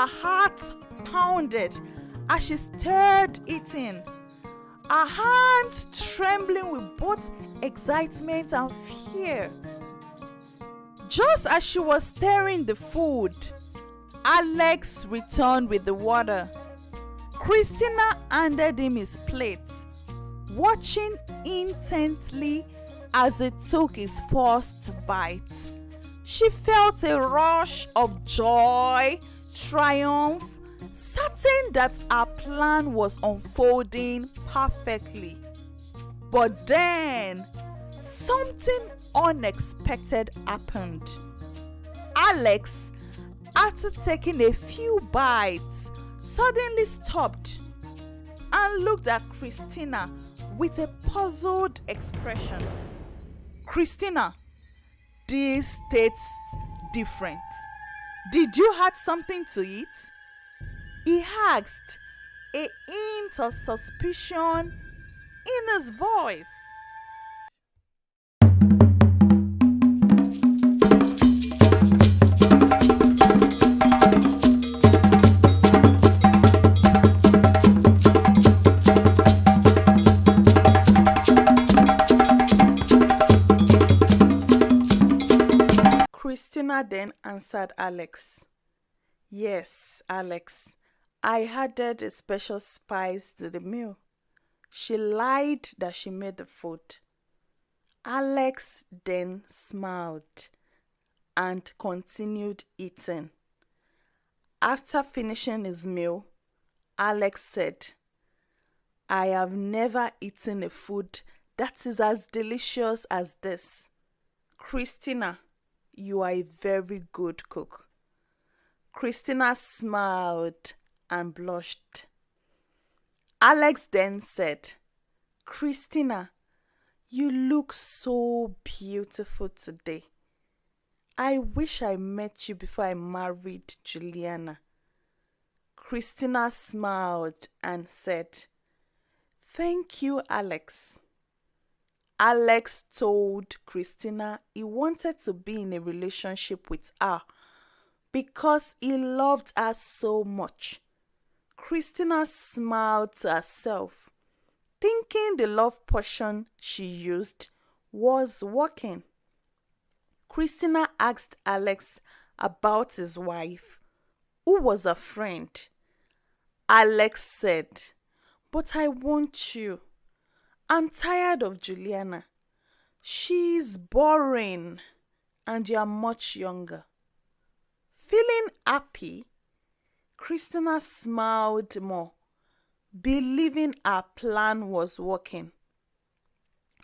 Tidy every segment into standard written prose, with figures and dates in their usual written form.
Her heart pounded as she stirred eating, her hands trembling with both excitement and fear. Just as she was stirring the food, Alex returned with the water. Christina handed him his plate, watching intently as he took his first bite. She felt a rush of joy, triumph, certain that her plan was unfolding perfectly. But then, something unexpected happened. Alex, after taking a few bites, suddenly stopped and looked at Christina with a puzzled expression. Christina, this tastes different. Did you add something to it? He asked, a hint of suspicion in his voice. Christina then answered Alex. Yes, Alex, I added a special spice to the meal. She lied that she made the food. Alex then smiled and continued eating. After finishing his meal, Alex said, I have never eaten a food that is as delicious as this. Christina, you are a very good cook. Christina smiled and blushed. Alex then said, Christina, you look so beautiful today. I wish I met you before I married Juliana. Christina smiled and said, Thank you, Alex. Alex told Christina he wanted to be in a relationship with her because he loved her so much. Christina smiled to herself, thinking the love potion she used was working. Christina asked Alex about his wife, who was a friend. Alex said, But I want you. I'm tired of Juliana. She's boring and you are much younger. Feeling happy, Christina smiled more, believing her plan was working.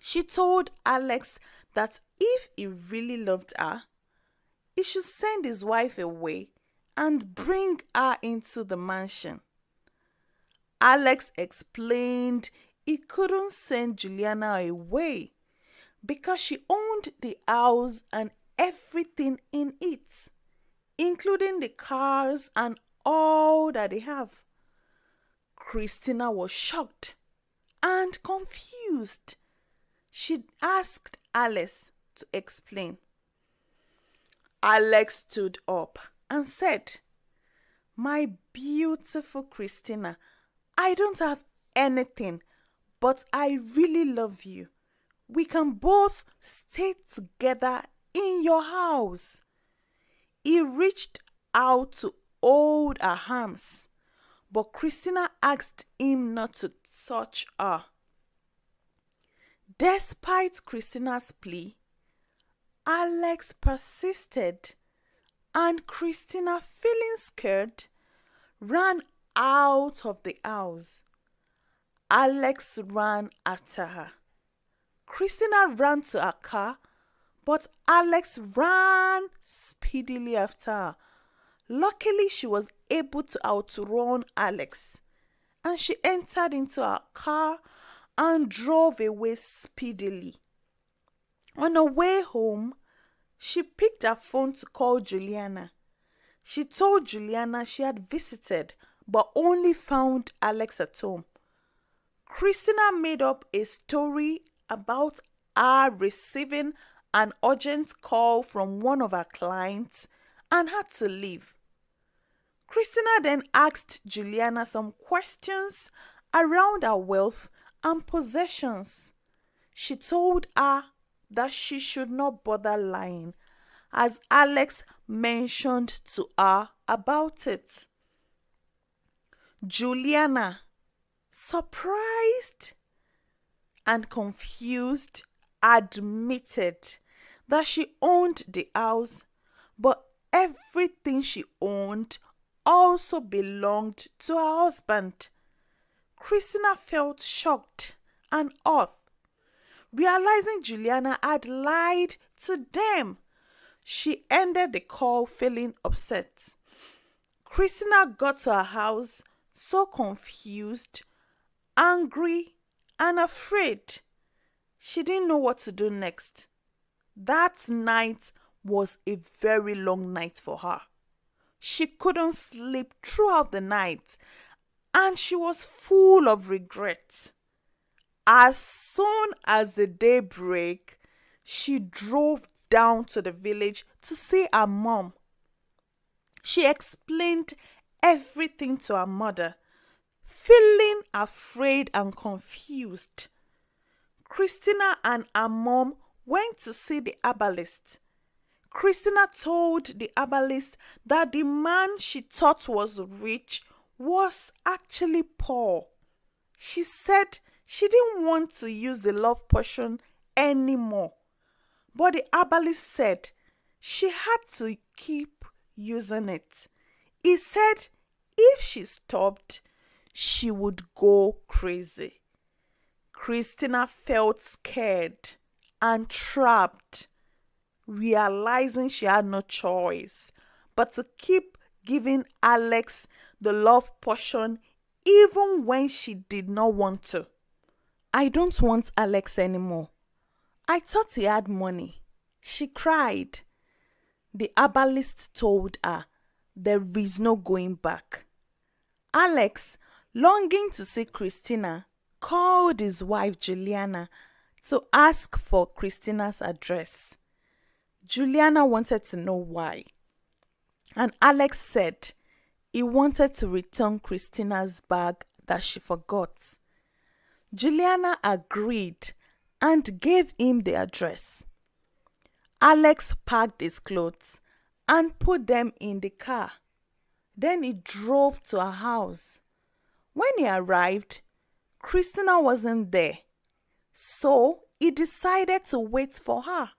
She told Alex that if he really loved her, he should send his wife away and bring her into the mansion. Alex explained he couldn't send Juliana away because she owned the house and everything in it, including the cars and all that they have. Christina was shocked and confused. She asked Alex to explain. Alex stood up and said, My beautiful Christina, I don't have anything, but I really love you. We can both stay together in your house. He reached out to hold her arms, but Christina asked him not to touch her. Despite Christina's plea, Alex persisted, and Christina, feeling scared, ran out of the house. Alex ran after her. Christina ran to her car, but Alex ran speedily after her. Luckily, she was able to outrun Alex, and she entered into her car and drove away speedily. On her way home, she picked her phone to call Juliana. She told Juliana she had visited but only found Alex at home. Christina made up a story about her receiving an urgent call from one of her clients and had to leave. Christina then asked Juliana some questions around her wealth and possessions. She told her that she should not bother lying, as Alex mentioned to her about it. Juliana, surprised and confused, admitted that she owned the house, but everything she owned also belonged to her husband. Christina felt shocked and hurt, realizing Juliana had lied to them. She ended the call feeling upset. Christina got to her house so confused, angry, and afraid. She didn't know what to do next. That night was a very long night for her. She couldn't sleep throughout the night, and she was full of regret. As soon as the day broke, she drove down to the village to see her mom. She explained everything to her mother, feeling afraid and confused. Christina and her mom went to see the herbalist. Christina told the herbalist that the man she thought was rich was actually poor. She said she didn't want to use the love potion anymore, but the herbalist said she had to keep using it. He said if she stopped, she would go crazy. Christina felt scared and trapped, realizing she had no choice but to keep giving Alex the love potion even when she did not want to. I don't want Alex anymore. I thought he had money. She cried. The herbalist told her there is no going back. Alex, longing to see Christina, called his wife Juliana to ask for Christina's address. Juliana wanted to know why, and Alex said he wanted to return Christina's bag that she forgot. Juliana agreed and gave him the address. Alex packed his clothes and put them in the car. Then he drove to her house. When he arrived, Christina wasn't there, so he decided to wait for her.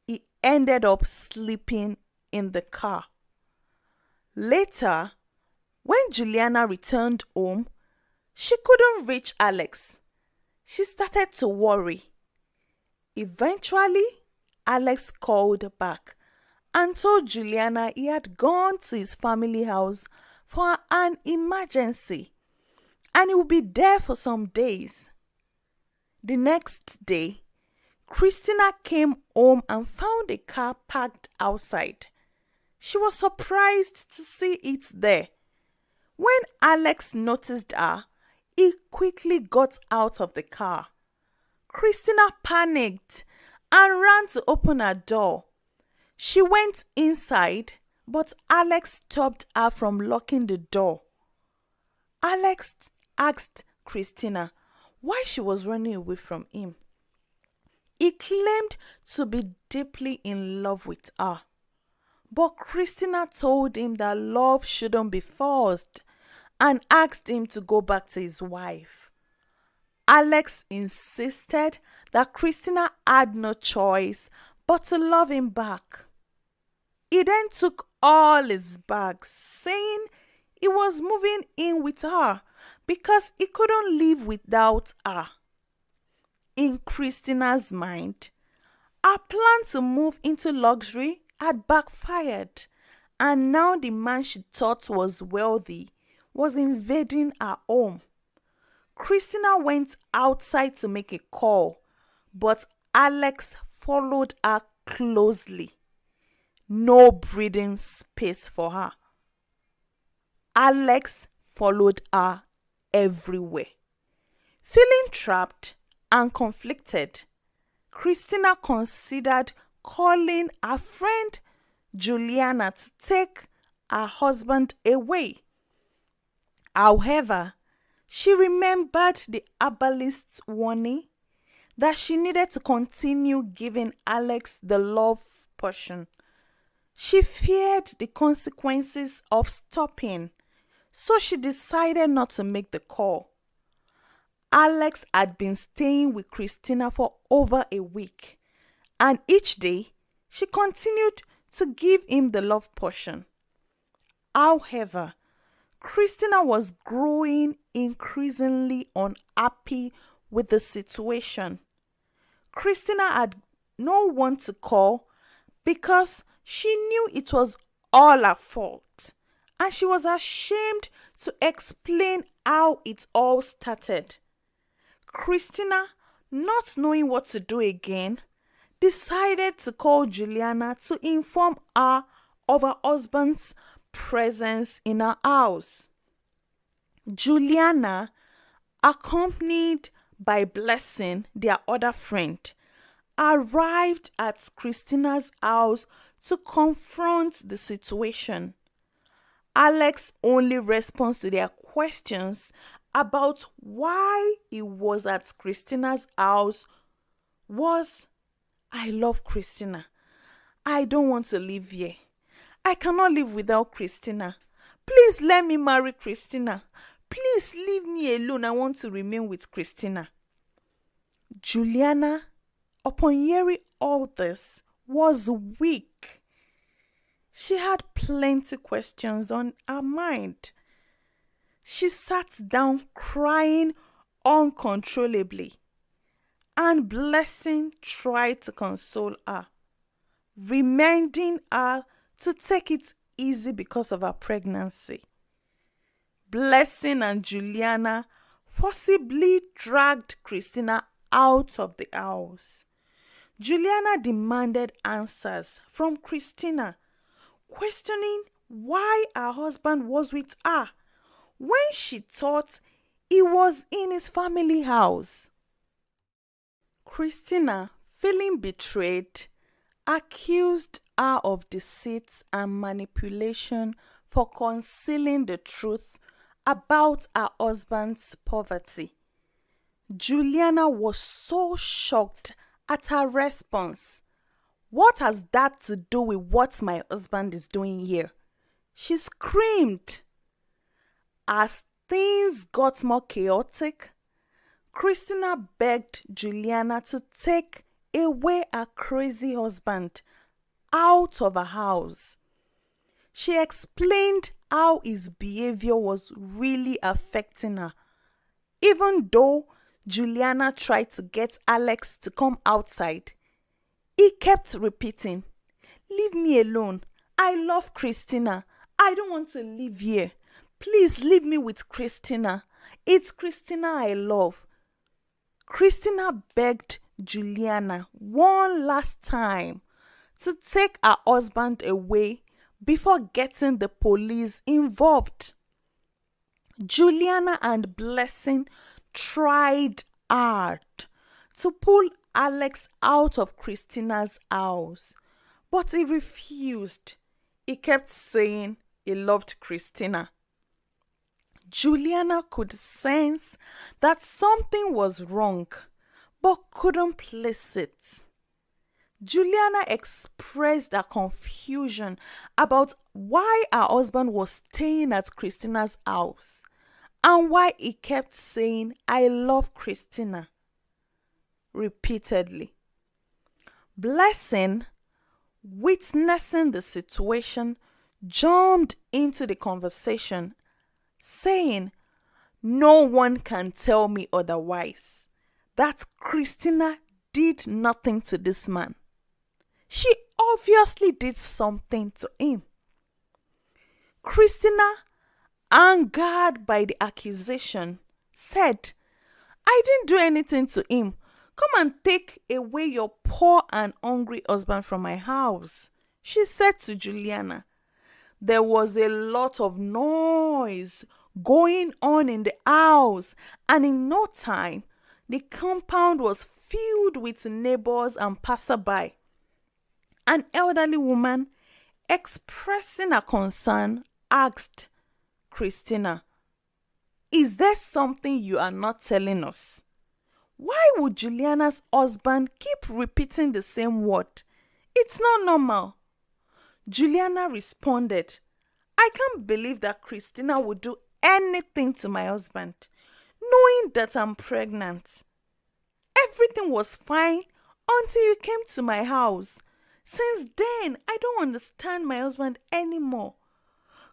He ended up sleeping in the car. Later, when Juliana returned home, she couldn't reach Alex. She started to worry. Eventually, Alex called back and told Juliana he had gone to his family house for an emergency and he would be there for some days. The next day, Christina came home and found a car parked outside. She was surprised to see it there. When Alex noticed her, he quickly got out of the car. Christina panicked and ran to open her door. She went inside, but Alex stopped her from locking the door. Alex asked Christina why she was running away from him. He claimed to be deeply in love with her, but Christina told him that love shouldn't be forced and asked him to go back to his wife. Alex insisted that Christina had no choice but to love him back. He then took all his bags, saying he was moving in with her because he couldn't live without her. In Christina's mind, her plan to move into luxury had backfired, and now the man she thought was wealthy was invading her home. Christina went outside to make a call, but Alex followed her closely. No breathing space for her. Alex followed her everywhere. Feeling trapped and conflicted, Christina considered calling her friend Juliana to take her husband away. However, she remembered the herbalist's warning that she needed to continue giving Alex the love potion. She feared the consequences of stopping, so she decided not to make the call. Alex had been staying with Christina for over a week, and each day she continued to give him the love potion. However, Christina was growing increasingly unhappy with the situation. Christina had no one to call because she knew it was all her fault, and she was ashamed to explain how it all started. Christina, not knowing what to do again, decided to call Juliana to inform her of her husband's presence in her house. Juliana, accompanied by Blessing, their other friend, arrived at Christina's house to confront the situation. Alex's only response to their questions about why he was at Christina's house was, "I love Christina. I don't want to live here. I cannot live without Christina. Please let me marry Christina. Please leave me alone. I want to remain with Christina." Juliana, upon hearing all this, was weak. She had plenty questions on her mind. She sat down crying uncontrollably, and Blessing tried to console her, reminding her to take it easy because of her pregnancy. Blessing and Juliana forcibly dragged Christina out of the house. Juliana demanded answers from Christina, questioning why her husband was with her when she thought he was in his family house. Christina, feeling betrayed, accused her of deceit and manipulation for concealing the truth about her husband's poverty. Juliana was so shocked at her response. "What has that to do with what my husband is doing here?" she screamed. As things got more chaotic, Christina begged Juliana to take away her crazy husband out of her house. She explained how his behavior was really affecting her, even though Juliana tried to get Alex to come outside. He kept repeating, "Leave me alone. I love Christina. I don't want to live here. Please leave me with Christina. It's Christina I love." Christina begged Juliana one last time to take her husband away before getting the police involved. Juliana and Blessing tried hard to pull Alex out of Christina's house, but he refused. He kept saying he loved Christina. Juliana could sense that something was wrong, but couldn't place it. Juliana expressed her confusion about why her husband was staying at Christina's house and why he kept saying, "I love Christina," repeatedly. Blessing, witnessing the situation, jumped into the conversation, saying, "No one can tell me otherwise. That Christina did nothing to this man. She obviously did something to him." Christina, angered by the accusation, said, "I didn't do anything to him. Come and take away your poor and hungry husband from my house," she said to Juliana. There was a lot of noise going on in the house, and in no time, the compound was filled with neighbors and passerby. An elderly woman Expressing a concern, asked Christina, "Is there something you are not telling us? Why would Juliana's husband keep repeating the same word? It's not normal." Juliana responded, "I can't believe that Christina would do anything to my husband, knowing that I'm pregnant. Everything was fine until you came to my house. Since then, I don't understand my husband anymore.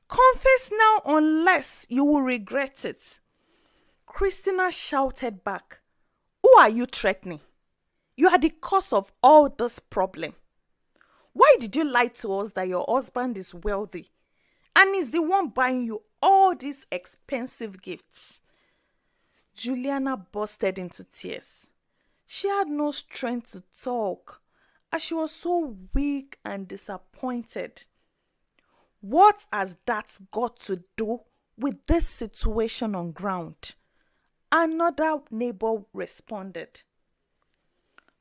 Confess now unless you will regret it." Christina shouted back, "Who are you threatening? You are the cause of all this problem. Why did you lie to us that your husband is wealthy and is the one buying you all these expensive gifts?" Juliana bursted into tears. She had no strength to talk as she was so weak and disappointed. "What has that got to do with this situation on ground?" Another neighbor responded.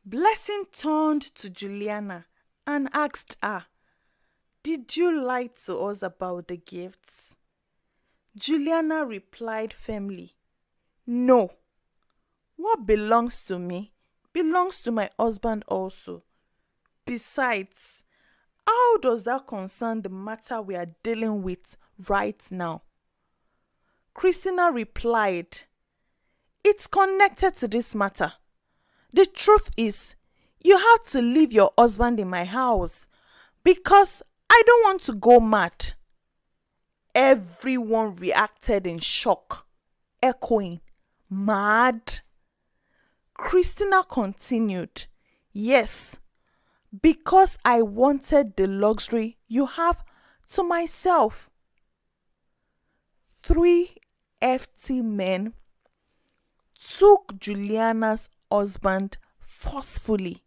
Blessing turned to Juliana and asked her, "Did you lie to us about the gifts?" Juliana replied firmly, "No. What belongs to me belongs to my husband also. Besides, how does that concern the matter we are dealing with right now?" Christina replied, "It's connected to this matter. The truth is, you have to leave your husband in my house because I don't want to go mad." Everyone reacted in shock, echoing, "Mad?" Christina continued, "Yes, because I wanted the luxury you have to myself." 3 FT men took Juliana's husband forcefully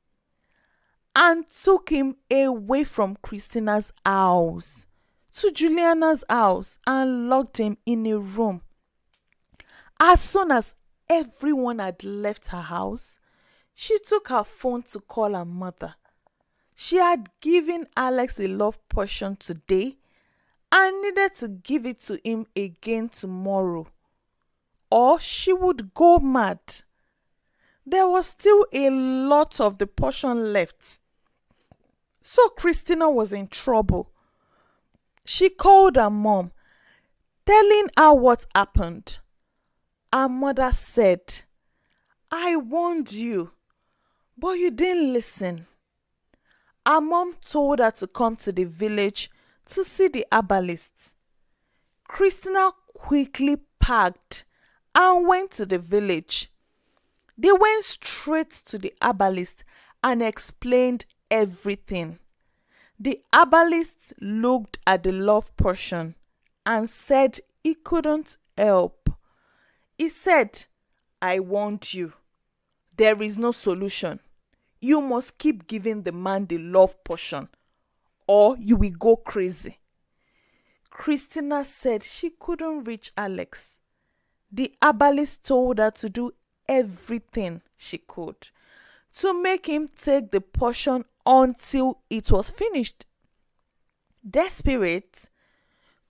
and took him away from Christina's house to Juliana's house and locked him in a room. As soon as everyone had left her house, she took her phone to call her mother. She had given Alex a love potion today and needed to give it to him again tomorrow, or she would go mad. There was still a lot of the potion left, so Christina was in trouble. She called her mom, telling her what happened. Her mother said, "I warned you, but you didn't listen." Her mom told her to come to the village to see the herbalist. Christina quickly packed and went to the village. They went straight to the herbalist and explained everything. The herbalist looked at the love potion and said he couldn't help. He said, "I warned you. There is no solution. You must keep giving the man the love potion or you will go crazy." Christina said she couldn't reach Alex. The herbalist told her to do everything she could to make him take the potion until it was finished. Desperate,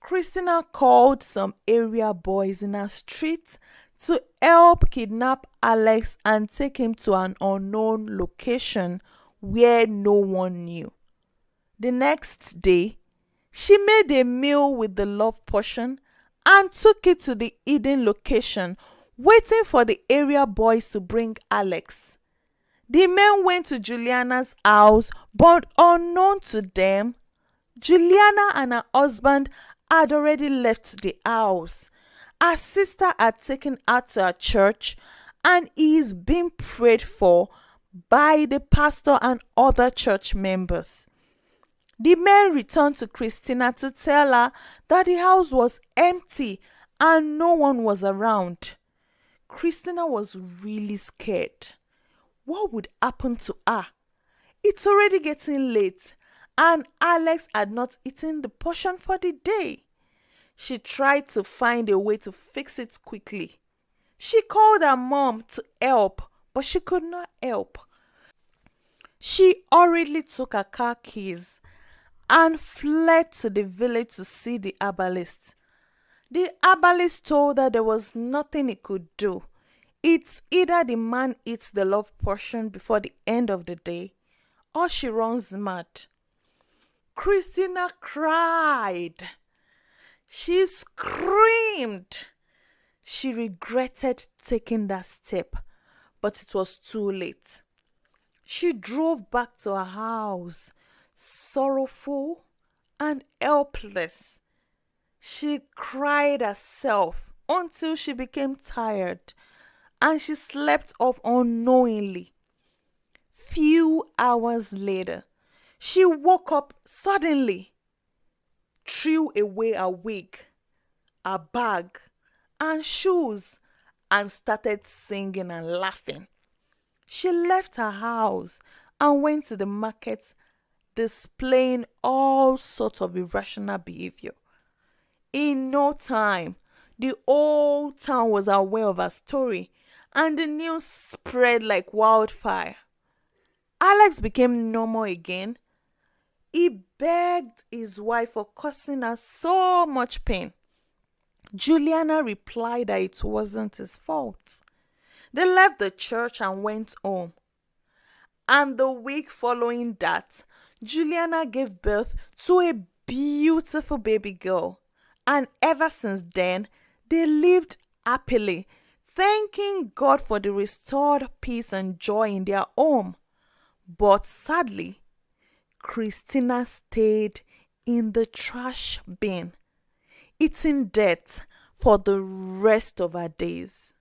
Christina called some area boys in her street to help kidnap Alex and take him to an unknown location where no one knew. The next day, she made a meal with the love potion and took it to the hidden location, waiting for the area boys to bring Alex. The men went to Juliana's house, but unknown to them, Juliana and her husband had already left the house. Her sister had taken her to her church and he is being prayed for by the pastor and other church members. The men returned to Christina to tell her that the house was empty and no one was around. Christina was really scared. What would happen to her? It's already getting late and Alex had not eaten the potion for the day. She tried to find a way to fix it quickly. She called her mom to help, but she could not help. She hurriedly took her car keys and fled to the village to see the herbalist. The herbalist told her there was nothing he could do. It's either the man eats the love portion before the end of the day, or she runs mad. Christina cried. She screamed. She regretted taking that step, but it was too late. She drove back to her house, sorrowful and helpless. She cried herself until she became tired, and she slept off unknowingly. Few hours later, she woke up suddenly, threw away her wig, her bag, and shoes, and started singing and laughing. She left her house and went to the market, displaying all sorts of irrational behavior. In no time, the whole town was aware of her story, and the news spread like wildfire. Alex became normal again. He begged his wife for causing her so much pain. Juliana replied that it wasn't his fault. They left the church and went home. And the week following that, Juliana gave birth to a beautiful baby girl. And ever since then, they lived happily, thanking God for the restored peace and joy in their home. But sadly, Christina stayed in the trash bin, eating dirt for the rest of her days.